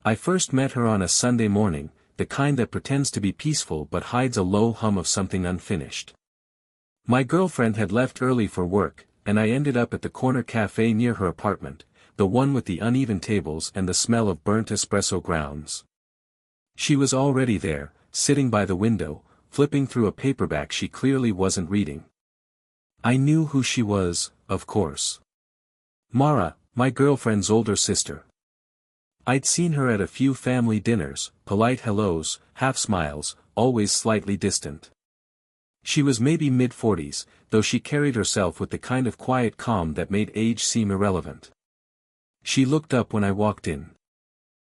I first met her on a Sunday morning, the kind that pretends to be peaceful but hides a low hum of something unfinished. My girlfriend had left early for work, and I ended up at the corner cafe near her apartment, the one with the uneven tables and the smell of burnt espresso grounds. She was already there, sitting by the window, flipping through a paperback she clearly wasn't reading. I knew who she was, of course. Mara, my girlfriend's older sister. I'd seen her at a few family dinners, polite hellos, half smiles, always slightly distant. She was maybe mid-40s, though she carried herself with the kind of quiet calm that made age seem irrelevant. She looked up when I walked in.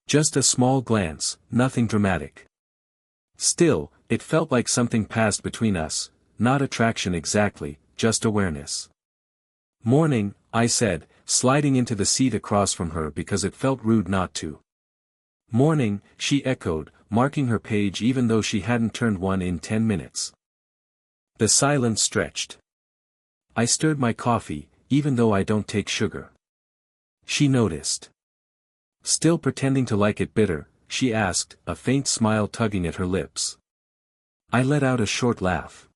Just a small glance, nothing dramatic. Still, it felt like something passed between us, not attraction exactly, just awareness. "Morning," I said, sliding into the seat across from her because it felt rude not to. "Morning," she echoed, marking her page even though she hadn't turned one in 10 minutes. The silence stretched. I stirred my coffee, even though I don't take sugar. She noticed. Still pretending to like it bitter, she asked, a faint smile tugging at her lips. I let out a short laugh.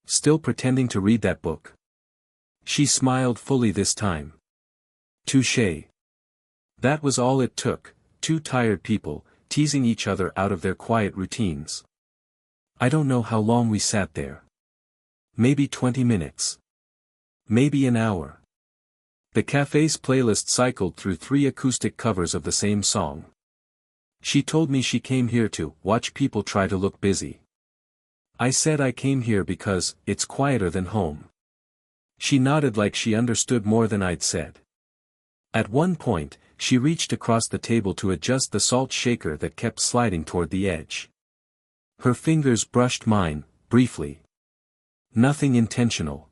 "Still pretending to read that book?" She smiled fully this time. Touché. That was all it took, two tired people, teasing each other out of their quiet routines. I don't know how long we sat there. Maybe 20 minutes. Maybe an hour. The cafe's playlist cycled through 3 acoustic covers of the same song. She told me she came here to watch people try to look busy. I said I came here because it's quieter than home. She nodded like she understood more than I'd said. At one point, she reached across the table to adjust the salt shaker that kept sliding toward the edge. Her fingers brushed mine, briefly. Nothing intentional.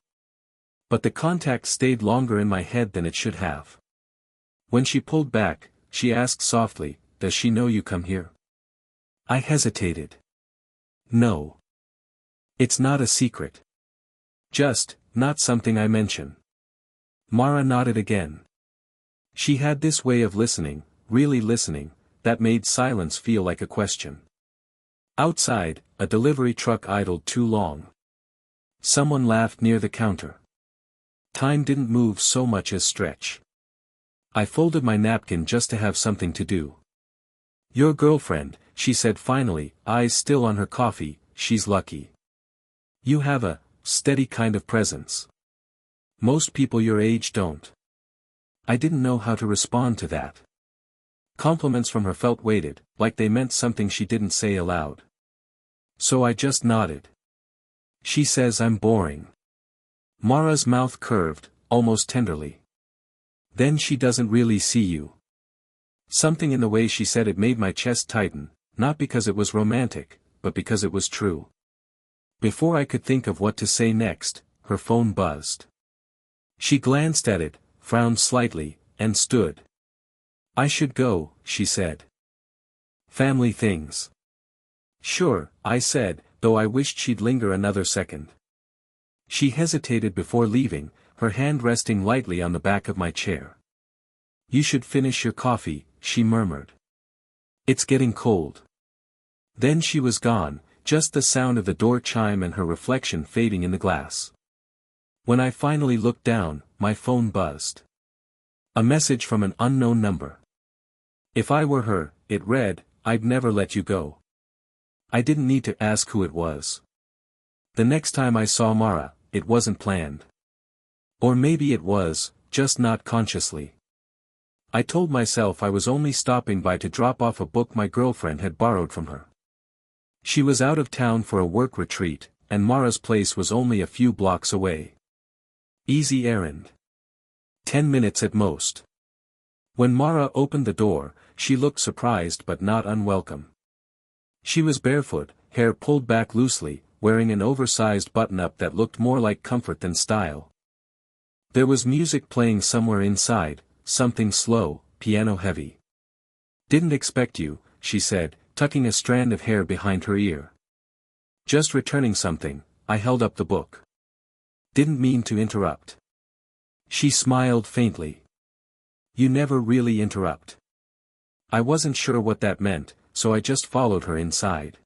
But the contact stayed longer in my head than it should have. When she pulled back, she asked softly, "Does she know you come here?" I hesitated. No. It's not a secret. Just, not something I mention. Mara nodded again. She had this way of listening, really listening, that made silence feel like a question. Outside, a delivery truck idled too long. Someone laughed near the counter. Time didn't move so much as stretch. I folded my napkin just to have something to do. "Your girlfriend," she said finally, eyes still on her coffee, "she's lucky. You have a steady kind of presence. Most people your age don't." I didn't know how to respond to that. Compliments from her felt weighted, like they meant something she didn't say aloud. So I just nodded. "She says I'm boring." Mara's mouth curved, almost tenderly. "Then she doesn't really see you." Something in the way she said it made my chest tighten, not because it was romantic, but because it was true. Before I could think of what to say next, her phone buzzed. She glanced at it, frowned slightly, and stood. "I should go," she said. "Family things." "Sure," I said, though I wished she'd linger another second. She hesitated before leaving, her hand resting lightly on the back of my chair. "You should finish your coffee," she murmured. "It's getting cold." Then she was gone, just the sound of the door chime and her reflection fading in the glass. When I finally looked down, my phone buzzed. A message from an unknown number. If I were her, it read, "I'd never let you go." I didn't need to ask who it was. The next time I saw Mara, it wasn't planned. Or maybe it was, just not consciously. I told myself I was only stopping by to drop off a book my girlfriend had borrowed from her. She was out of town for a work retreat, and Mara's place was only a few blocks away. Easy errand. 10 minutes at most. When Mara opened the door, she looked surprised but not unwelcome. She was barefoot, hair pulled back loosely, wearing an oversized button-up that looked more like comfort than style. There was music playing somewhere inside, something slow, piano-heavy. "Didn't expect you," she said, tucking a strand of hair behind her ear. "Just returning something," I held up the book. "Didn't mean to interrupt." She smiled faintly. "You never really interrupt." I wasn't sure what that meant, so I just followed her inside.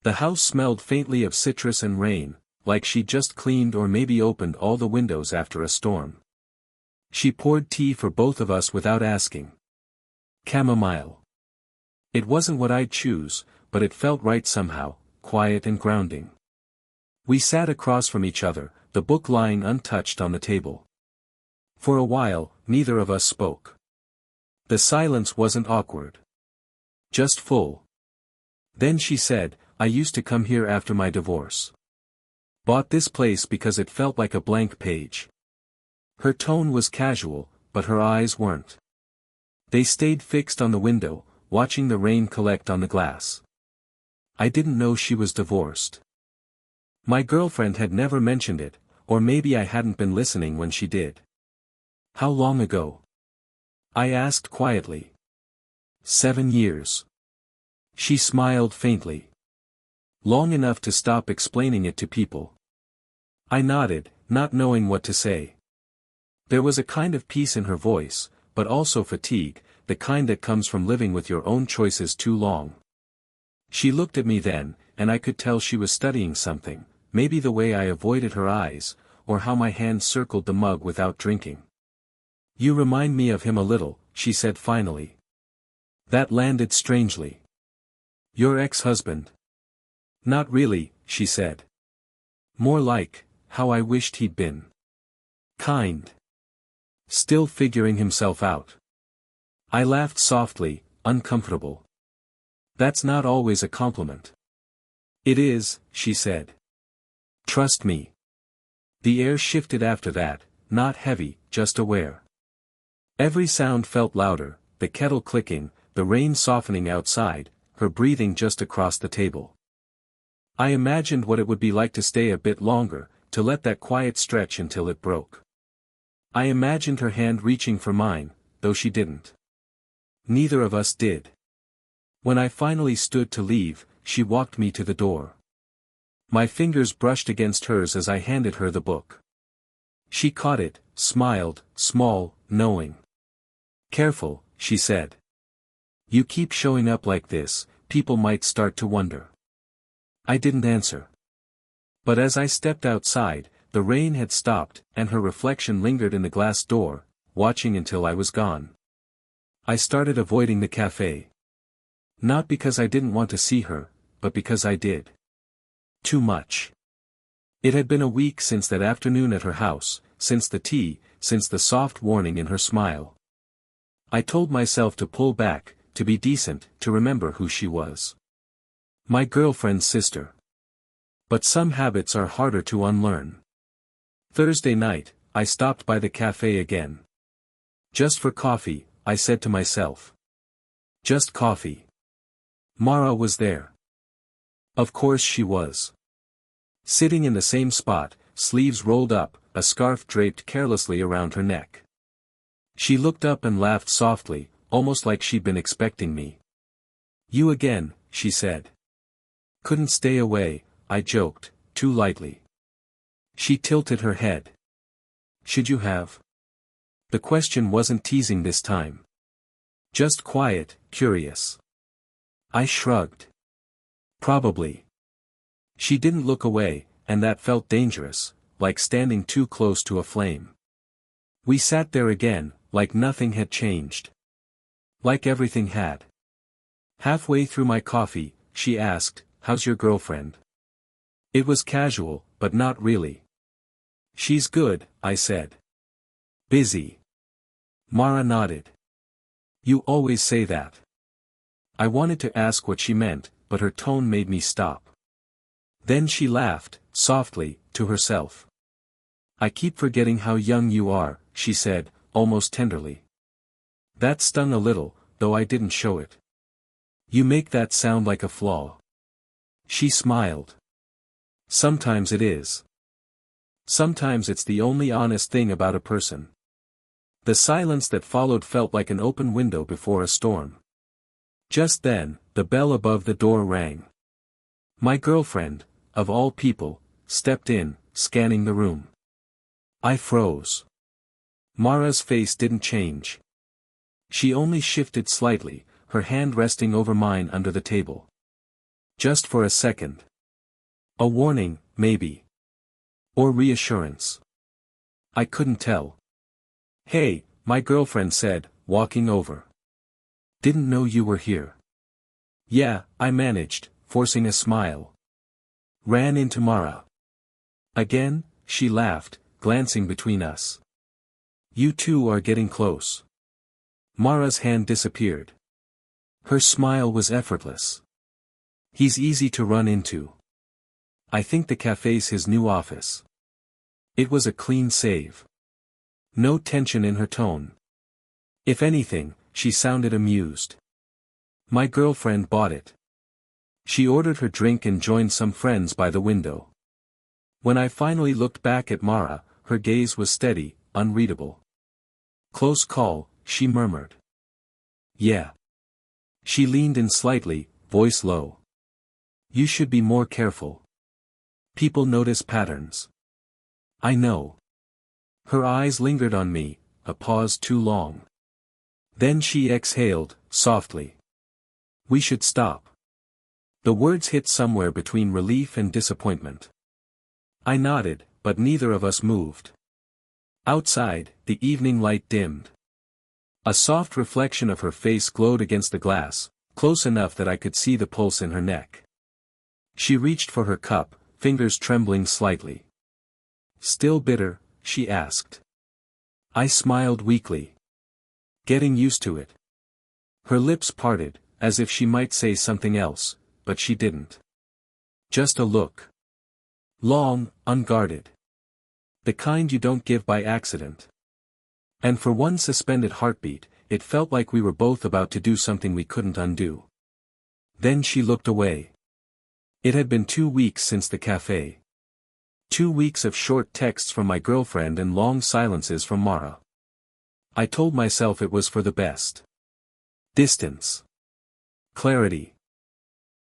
The house smelled faintly of citrus and rain, like she'd just cleaned or maybe opened all the windows after a storm. She poured tea for both of us without asking. Chamomile. It wasn't what I'd choose, but it felt right somehow, quiet and grounding. We sat across from each other, the book lying untouched on the table. For a while, neither of us spoke. The silence wasn't awkward. Just full. Then she said, "I used to come here after my divorce. Bought this place because it felt like a blank page." Her tone was casual, but her eyes weren't. They stayed fixed on the window, watching the rain collect on the glass. I didn't know she was divorced. My girlfriend had never mentioned it, or maybe I hadn't been listening when she did. "How long ago?" I asked quietly. 7 years. She smiled faintly. Long enough to stop explaining it to people. I nodded, not knowing what to say. There was a kind of peace in her voice, but also fatigue, the kind that comes from living with your own choices too long. She looked at me then, and I could tell she was studying something, maybe the way I avoided her eyes, or how my hand circled the mug without drinking. "You remind me of him a little," she said finally. That landed strangely. "Your ex-husband?" "Not really," she said. "More like, how I wished he'd been. Kind. Still figuring himself out." I laughed softly, uncomfortable. "That's not always a compliment." "It is," she said. "Trust me." The air shifted after that, not heavy, just aware. Every sound felt louder, the kettle clicking, the rain softening outside, her breathing just across the table. I imagined what it would be like to stay a bit longer, to let that quiet stretch until it broke. I imagined her hand reaching for mine, though she didn't. Neither of us did. When I finally stood to leave, she walked me to the door. My fingers brushed against hers as I handed her the book. She caught it, smiled, small, knowing. "Careful," she said. "You keep showing up like this, people might start to wonder." I didn't answer. But as I stepped outside, the rain had stopped, and her reflection lingered in the glass door, watching until I was gone. I started avoiding the cafe. Not because I didn't want to see her, but because I did. Too much. It had been a week since that afternoon at her house, since the tea, since the soft warning in her smile. I told myself to pull back, to be decent, to remember who she was. My girlfriend's sister. But some habits are harder to unlearn. Thursday night, I stopped by the cafe again. Just for coffee, I said to myself. Just coffee. Mara was there. Of course she was. Sitting in the same spot, sleeves rolled up, a scarf draped carelessly around her neck. She looked up and laughed softly, almost like she'd been expecting me. "You again," she said. "Couldn't stay away," I joked, too lightly. She tilted her head. "Should you have?" The question wasn't teasing this time. Just quiet, curious. I shrugged. "Probably." She didn't look away, and that felt dangerous, like standing too close to a flame. We sat there again, like nothing had changed. Like everything had. Halfway through my coffee, she asked, "How's your girlfriend?" It was casual, but not really. "She's good," I said. "Busy." Mara nodded. "You always say that." I wanted to ask what she meant, but her tone made me stop. Then she laughed, softly, to herself. "I keep forgetting how young you are," she said, almost tenderly. That stung a little, though I didn't show it. "You make that sound like a flaw." She smiled. "Sometimes it is. Sometimes it's the only honest thing about a person." The silence that followed felt like an open window before a storm. Just then, the bell above the door rang. My girlfriend, of all people, stepped in, scanning the room. I froze. Mara's face didn't change. She only shifted slightly, her hand resting over mine under the table. Just for a second. A warning, maybe. Or reassurance. I couldn't tell. "Hey," my girlfriend said, walking over. "Didn't know you were here." "Yeah," I managed, forcing a smile. "Ran into Mara." "Again?" she laughed, glancing between us. "You two are getting close." Mara's hand disappeared. Her smile was effortless. "He's easy to run into. I think the cafe's his new office." It was a clean save. No tension in her tone. If anything, she sounded amused. My girlfriend bought it. She ordered her drink and joined some friends by the window. When I finally looked back at Mara, her gaze was steady, unreadable. "Close call," she murmured. "Yeah." She leaned in slightly, voice low. "You should be more careful. People notice patterns." "I know." Her eyes lingered on me, a pause too long. Then she exhaled, softly. "We should stop." The words hit somewhere between relief and disappointment. I nodded, but neither of us moved. Outside, the evening light dimmed. A soft reflection of her face glowed against the glass, close enough that I could see the pulse in her neck. She reached for her cup, fingers trembling slightly. "Still bitter?" she asked. I smiled weakly. "Getting used to it." Her lips parted, as if she might say something else, but she didn't. Just a look. Long, unguarded. The kind you don't give by accident. And for one suspended heartbeat, it felt like we were both about to do something we couldn't undo. Then she looked away. It had been 2 weeks since the cafe. 2 weeks of short texts from my girlfriend and long silences from Mara. I told myself it was for the best. Distance. Clarity.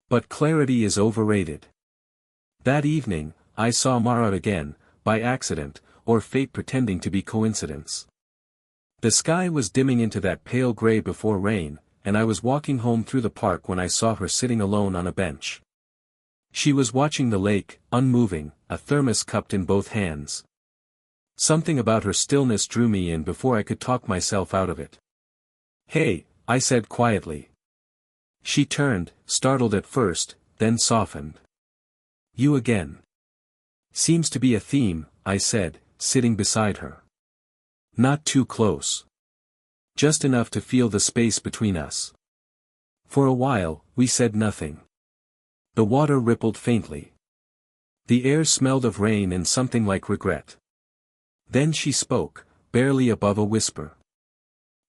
But clarity is overrated. That evening, I saw Mara again, by accident, or fate pretending to be coincidence. The sky was dimming into that pale gray before rain, and I was walking home through the park when I saw her sitting alone on a bench. She was watching the lake, unmoving, a thermos cupped in both hands. Something about her stillness drew me in before I could talk myself out of it. "Hey," I said quietly. She turned, startled at first, then softened. "You again." "Seems to be a theme," I said, sitting beside her. "Not too close. Just enough to feel the space between us." For a while, we said nothing. The water rippled faintly. The air smelled of rain and something like regret. Then she spoke, barely above a whisper.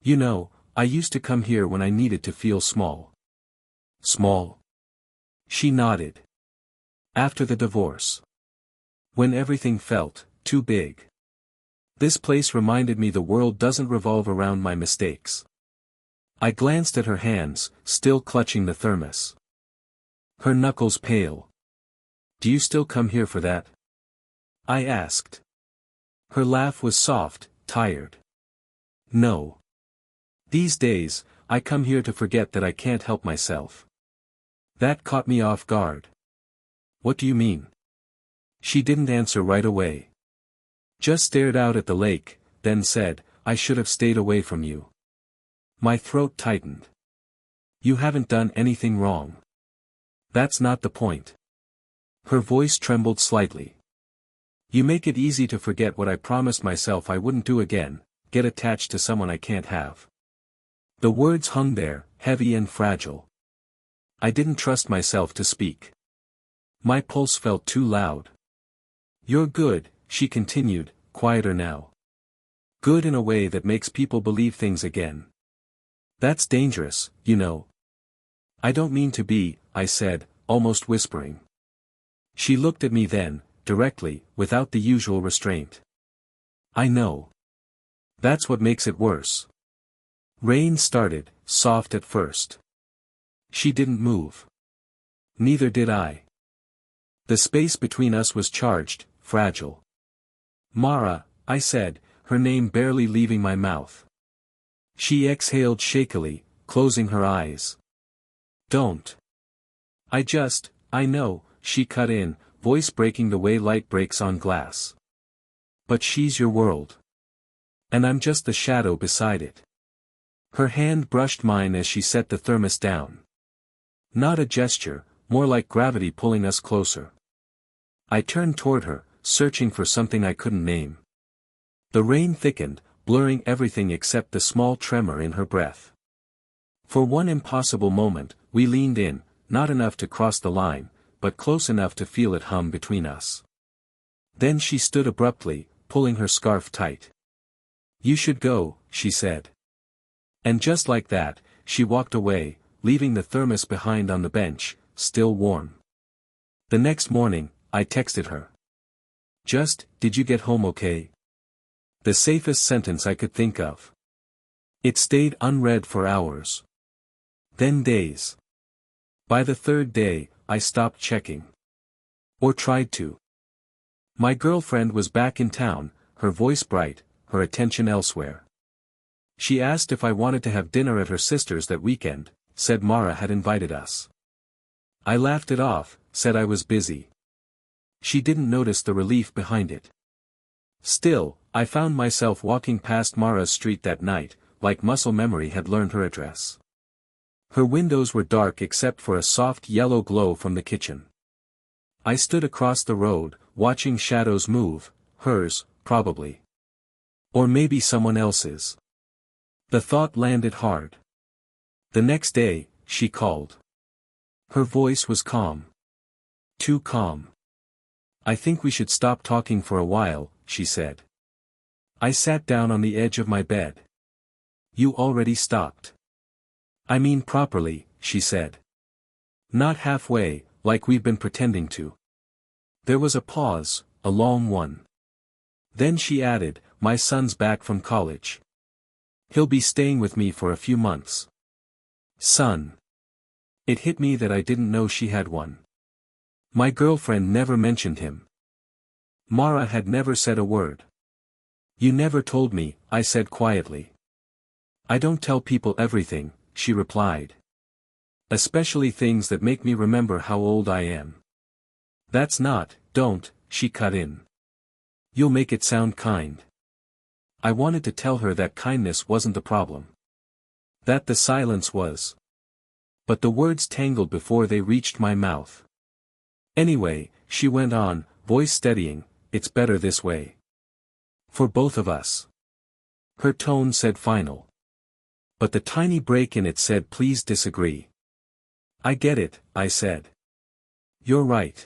"You know, I used to come here when I needed to feel small." "Small?" She nodded. "After the divorce. When everything felt too big. This place reminded me the world doesn't revolve around my mistakes." I glanced at her hands, still clutching the thermos. Her knuckles pale. "Do you still come here for that?" I asked. Her laugh was soft, tired. "No. These days, I come here to forget that I can't help myself." That caught me off guard. "What do you mean?" She didn't answer right away. Just stared out at the lake, then said, "I should have stayed away from you." My throat tightened. "You haven't done anything wrong. That's not the point." Her voice trembled slightly. "You make it easy to forget what I promised myself I wouldn't do again, get attached to someone I can't have." The words hung there, heavy and fragile. I didn't trust myself to speak. My pulse felt too loud. "You're good," she continued, quieter now. "Good in a way that makes people believe things again. That's dangerous, you know." "I don't mean to be," I said, almost whispering. She looked at me then, directly, without the usual restraint. "I know. That's what makes it worse." Rain started, soft at first. She didn't move. Neither did I. The space between us was charged, fragile. "Mara," I said, her name barely leaving my mouth. She exhaled shakily, closing her eyes. Don't. I know, she cut in, voice breaking the way light breaks on glass. But she's your world. And I'm just the shadow beside it. Her hand brushed mine as she set the thermos down. Not a gesture, more like gravity pulling us closer. I turned toward her, searching for something I couldn't name. The rain thickened, blurring everything except the small tremor in her breath. For one impossible moment, we leaned in, not enough to cross the line, but close enough to feel it hum between us. Then she stood abruptly, pulling her scarf tight. You should go, she said. And just like that, she walked away, leaving the thermos behind on the bench, still warm. The next morning, I texted her. Did you get home okay? The safest sentence I could think of. It stayed unread for hours. Then days. By the third day, I stopped checking. Or tried to. My girlfriend was back in town, her voice bright, her attention elsewhere. She asked if I wanted to have dinner at her sister's that weekend, said Mara had invited us. I laughed it off, said I was busy. She didn't notice the relief behind it. Still, I found myself walking past Mara's street that night, like muscle memory had learned her address. Her windows were dark except for a soft yellow glow from the kitchen. I stood across the road, watching shadows move, hers, probably. Or maybe someone else's. The thought landed hard. The next day, she called. Her voice was calm. Too calm. I think we should stop talking for a while, she said. I sat down on the edge of my bed. You already stopped. I mean properly, she said. Not halfway, like we've been pretending to. There was a pause, a long one. Then she added, my son's back from college. He'll be staying with me for a few months. Son. It hit me that I didn't know she had one. My girlfriend never mentioned him. Mara had never said a word. You never told me, I said quietly. I don't tell people everything, she replied. Especially things that make me remember how old I am. That's not, don't, she cut in. You'll make it sound kind. I wanted to tell her that kindness wasn't the problem. That the silence was. But the words tangled before they reached my mouth. Anyway, she went on, voice steadying, it's better this way. For both of us. Her tone said final. But the tiny break in it said please disagree. I get it, I said. You're right.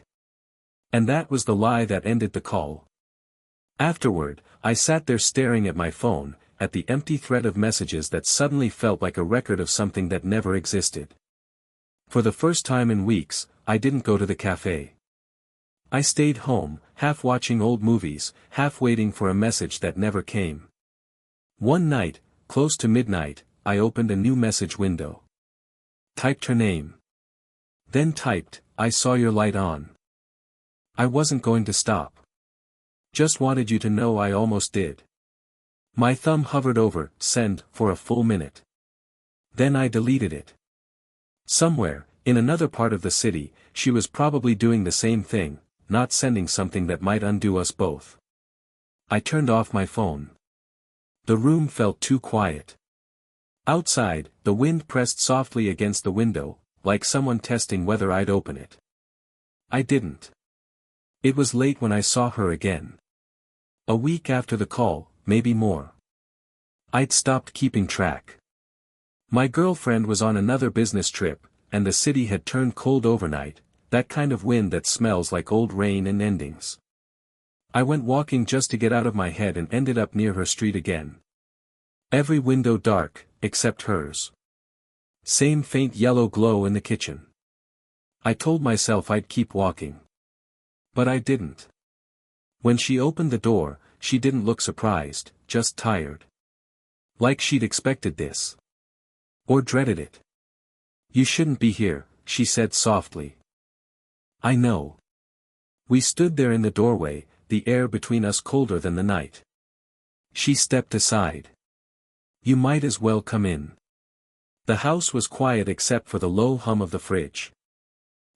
And that was the lie that ended the call. Afterward, I sat there staring at my phone, at the empty thread of messages that suddenly felt like a record of something that never existed. For the first time in weeks, I didn't go to the cafe. I stayed home, half watching old movies, half waiting for a message that never came. One night, close to midnight, I opened a new message window. Typed her name. Then typed, I saw your light on. I wasn't going to stop. Just wanted you to know I almost did. My thumb hovered over send for a full minute. Then I deleted it. Somewhere, in another part of the city, she was probably doing the same thing, not sending something that might undo us both. I turned off my phone. The room felt too quiet. Outside, the wind pressed softly against the window, like someone testing whether I'd open it. I didn't. It was late when I saw her again. A week after the call, maybe more. I'd stopped keeping track. My girlfriend was on another business trip, and the city had turned cold overnight, that kind of wind that smells like old rain and endings. I went walking just to get out of my head and ended up near her street again. Every window dark, except hers. Same faint yellow glow in the kitchen. I told myself I'd keep walking. But I didn't. When she opened the door, she didn't look surprised, just tired. Like she'd expected this. Or dreaded it. You shouldn't be here, she said softly. I know. We stood there in the doorway, the air between us colder than the night. She stepped aside. You might as well come in. The house was quiet except for the low hum of the fridge.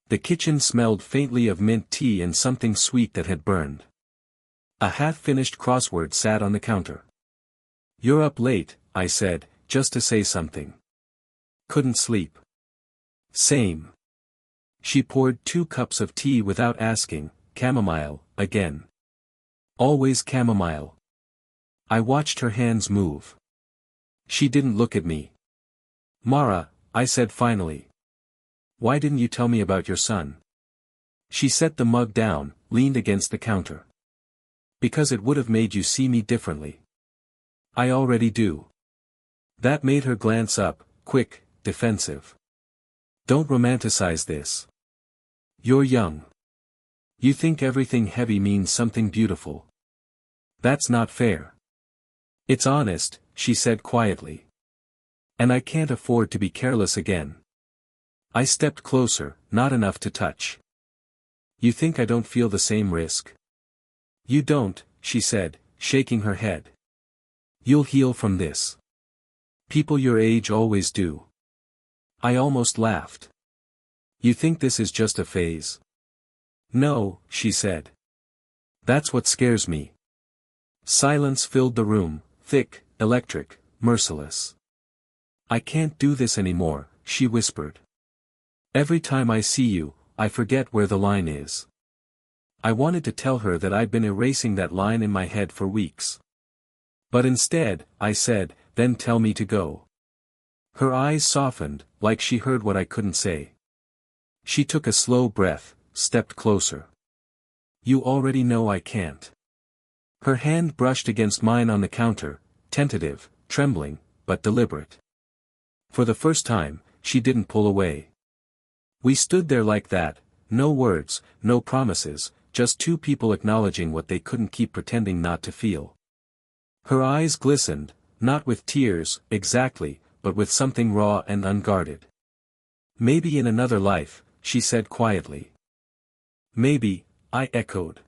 The kitchen smelled faintly of mint tea and something sweet that had burned. A half-finished crossword sat on the counter. "You're up late," I said, just to say something. "Couldn't sleep." "Same." She poured 2 cups of tea without asking. "Chamomile, again?" "Always chamomile." I watched her hands move. She didn't look at me. "Mara," I said finally. "Why didn't you tell me about your son?" She set the mug down, leaned against the counter. "Because it would have made you see me differently." "I already do." That made her glance up, quick, defensive. "Don't romanticize this. You're young. You think everything heavy means something beautiful. That's not fair." "It's honest," she said quietly. "And I can't afford to be careless again." I stepped closer, not enough to touch. "You think I don't feel the same risk?" "You don't," she said, shaking her head. "You'll heal from this. People your age always do." I almost laughed. "You think this is just a phase?" "No," she said. "That's what scares me." Silence filled the room, thick, electric, merciless. "I can't do this anymore," she whispered. "Every time I see you, I forget where the line is." I wanted to tell her that I'd been erasing that line in my head for weeks. But instead, I said, "Then tell me to go." Her eyes softened, like she heard what I couldn't say. She took a slow breath, stepped closer. "You already know I can't." Her hand brushed against mine on the counter, tentative, trembling, but deliberate. For the first time, she didn't pull away. We stood there like that, no words, no promises, just 2 people acknowledging what they couldn't keep pretending not to feel. Her eyes glistened, not with tears, exactly, but with something raw and unguarded. "Maybe in another life," she said quietly. "Maybe," I echoed.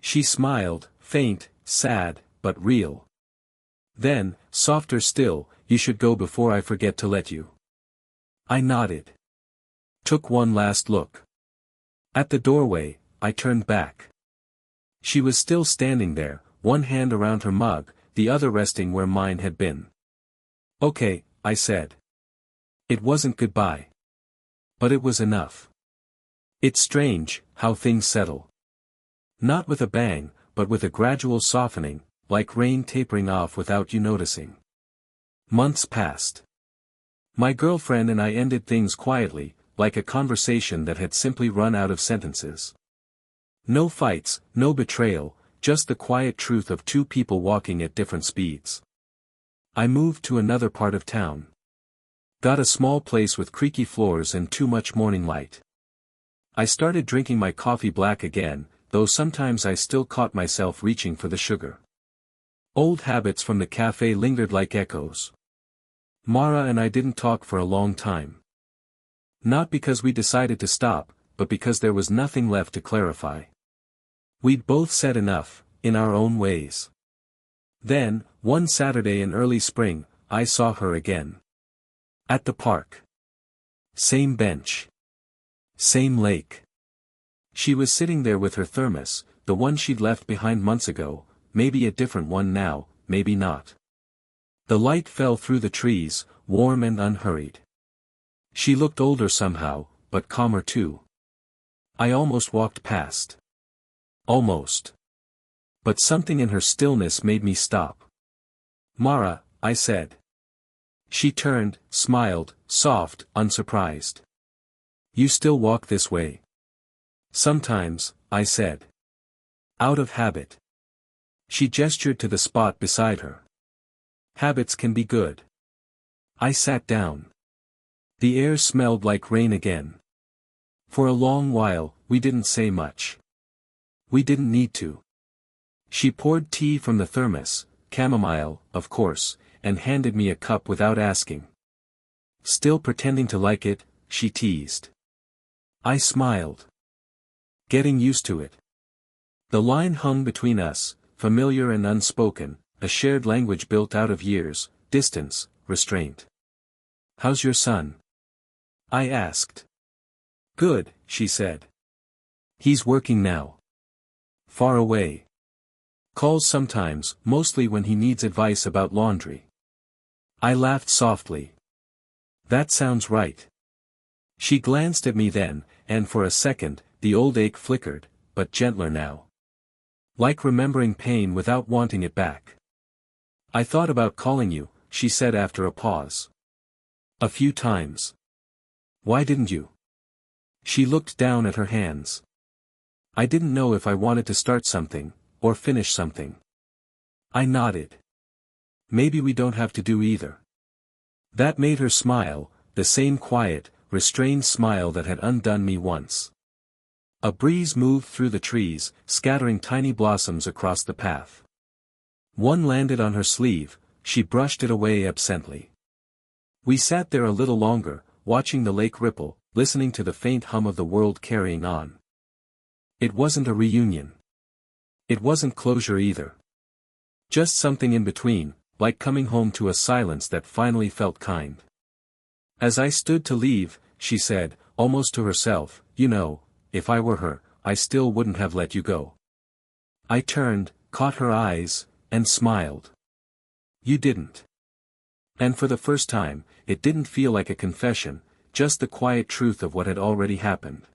She smiled, faint, sad, but real. Then, softer still, "You should go before I forget to let you." I nodded. Took one last look. At the doorway, I turned back. She was still standing there, one hand around her mug, the other resting where mine had been. "Okay," I said. It wasn't goodbye. But it was enough. It's strange, how things settle. Not with a bang, but with a gradual softening, like rain tapering off without you noticing. Months passed. My girlfriend and I ended things quietly, like a conversation that had simply run out of sentences. No fights, no betrayal, just the quiet truth of 2 people walking at different speeds. I moved to another part of town. Got a small place with creaky floors and too much morning light. I started drinking my coffee black again, though sometimes I still caught myself reaching for the sugar. Old habits from the cafe lingered like echoes. Mara and I didn't talk for a long time. Not because we decided to stop, but because there was nothing left to clarify. We'd both said enough, in our own ways. Then, one Saturday in early spring, I saw her again. At the park. Same bench. Same lake. She was sitting there with her thermos, the one she'd left behind months ago, maybe a different one now, maybe not. The light fell through the trees, warm and unhurried. She looked older somehow, but calmer too. I almost walked past. Almost. But something in her stillness made me stop. "Mara," I said. She turned, smiled, soft, unsurprised. "You still walk this way?" "Sometimes," I said. "Out of habit." She gestured to the spot beside her. "Habits can be good." I sat down. The air smelled like rain again. For a long while, we didn't say much. We didn't need to. She poured tea from the thermos, chamomile, of course, and handed me a cup without asking. "Still pretending to like it?" she teased. I smiled. Getting used to it. The line hung between us, familiar and unspoken, a shared language built out of years, distance, restraint. "How's your son?" I asked. "Good," she said. "He's working now. Far away. Calls sometimes, mostly when he needs advice about laundry." I laughed softly. "That sounds right." She glanced at me then, and for a second, the old ache flickered, but gentler now. Like remembering pain without wanting it back. "I thought about calling you," she said after a pause. "A few times." "Why didn't you?" She looked down at her hands. "I didn't know if I wanted to start something, or finish something." I nodded. "Maybe we don't have to do either." That made her smile, the same quiet, restrained smile that had undone me once. A breeze moved through the trees, scattering tiny blossoms across the path. One landed on her sleeve, she brushed it away absently. We sat there a little longer, watching the lake ripple, listening to the faint hum of the world carrying on. It wasn't a reunion. It wasn't closure either. Just something in between, like coming home to a silence that finally felt kind. As I stood to leave, she said, almost to herself, "You know, if I were her, I still wouldn't have let you go." I turned, caught her eyes, and smiled. "You didn't." And for the first time, it didn't feel like a confession, just the quiet truth of what had already happened.